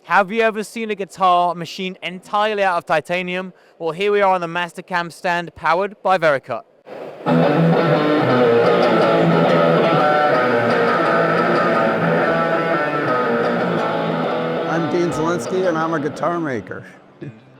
Have you ever seen a guitar machined entirely out of titanium? Well, here we are on the Mastercam stand powered by Vericut. I'm Dean Zelinsky and I'm a guitar maker.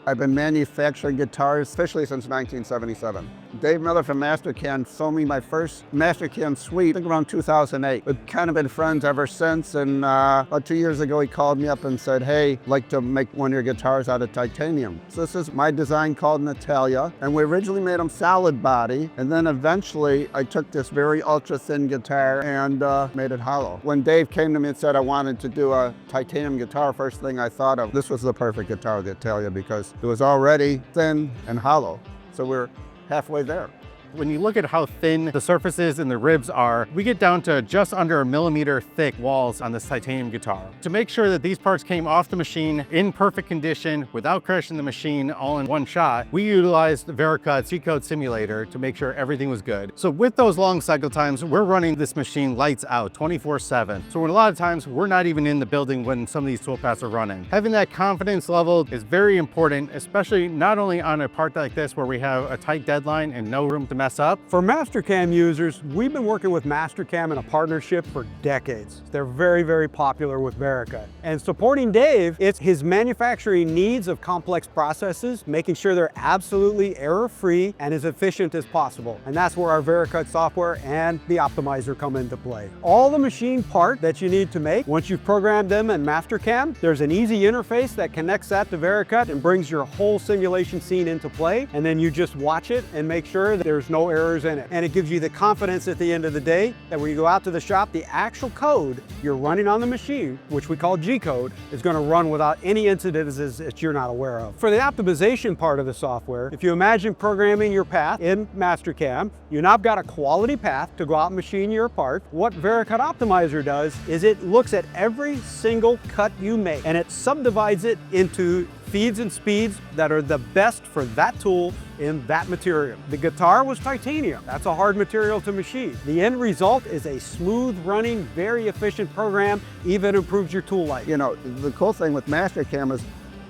I've been manufacturing guitars officially since 1977. Dave Miller from Mastercam sold me my first Mastercam suite, I think around 2008. We've kind of been friends ever since, and about 2 years ago he called me up and said, hey, I'd like to make one of your guitars out of titanium. So this is my design called Natalia, and we originally made them solid body, and then eventually I took this very ultra thin guitar and made it hollow. When Dave came to me and said I wanted to do a titanium guitar, first thing I thought of, this was the perfect guitar, Natalia, because it was already thin and hollow. So we're halfway there. When you look at how thin the surfaces and the ribs are, we get down to just under 1 millimeter thick walls on this titanium guitar. To make sure that these parts came off the machine in perfect condition without crashing the machine all in one shot, we utilized the Vericut C-Code simulator to make sure everything was good. So with those long cycle times, we're running this machine lights out 24/7. So a lot of times we're not even in the building when some of these toolpaths are running. Having that confidence level is very important, especially not only on a part like this where we have a tight deadline and no room to mess up. For Mastercam users, we've been working with Mastercam in a partnership for decades. They're very, very popular with Vericut. And supporting Dave, it's his manufacturing needs of complex processes, making sure they're absolutely error-free and as efficient as possible. And that's where our Vericut software and the optimizer come into play. All the machine part that you need to make, once you've programmed them in Mastercam, there's an easy interface that connects that to Vericut and brings your whole simulation scene into play. And then you just watch it and make sure that there's no errors in it. And it gives you the confidence at the end of the day that when you go out to the shop, the actual code you're running on the machine, which we call G-code, is going to run without any incidences that you're not aware of. For the optimization part of the software, if you imagine programming your path in Mastercam, you now got a quality path to go out and machine your part. What Vericut Optimizer does is it looks at every single cut you make and it subdivides it into feeds and speeds that are the best for that tool in that material. The guitar was titanium. That's a hard material to machine. The end result is a smooth running, very efficient program, even improves your tool life. You know, the cool thing with Mastercam is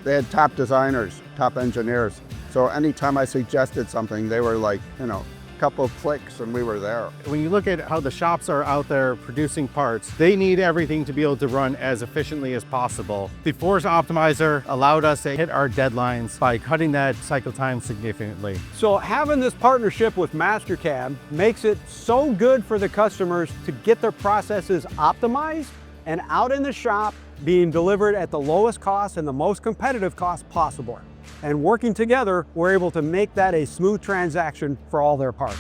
they had top designers, top engineers. So anytime I suggested something, they were like, you know, couple of clicks and we were there. When you look at how the shops are out there producing parts, they need everything to be able to run as efficiently as possible. The Force Optimizer allowed us to hit our deadlines by cutting that cycle time significantly. So having this partnership with Mastercam makes it so good for the customers to get their processes optimized and out in the shop being delivered at the lowest cost and the most competitive cost possible. And working together, we're able to make that a smooth transaction for all their parts.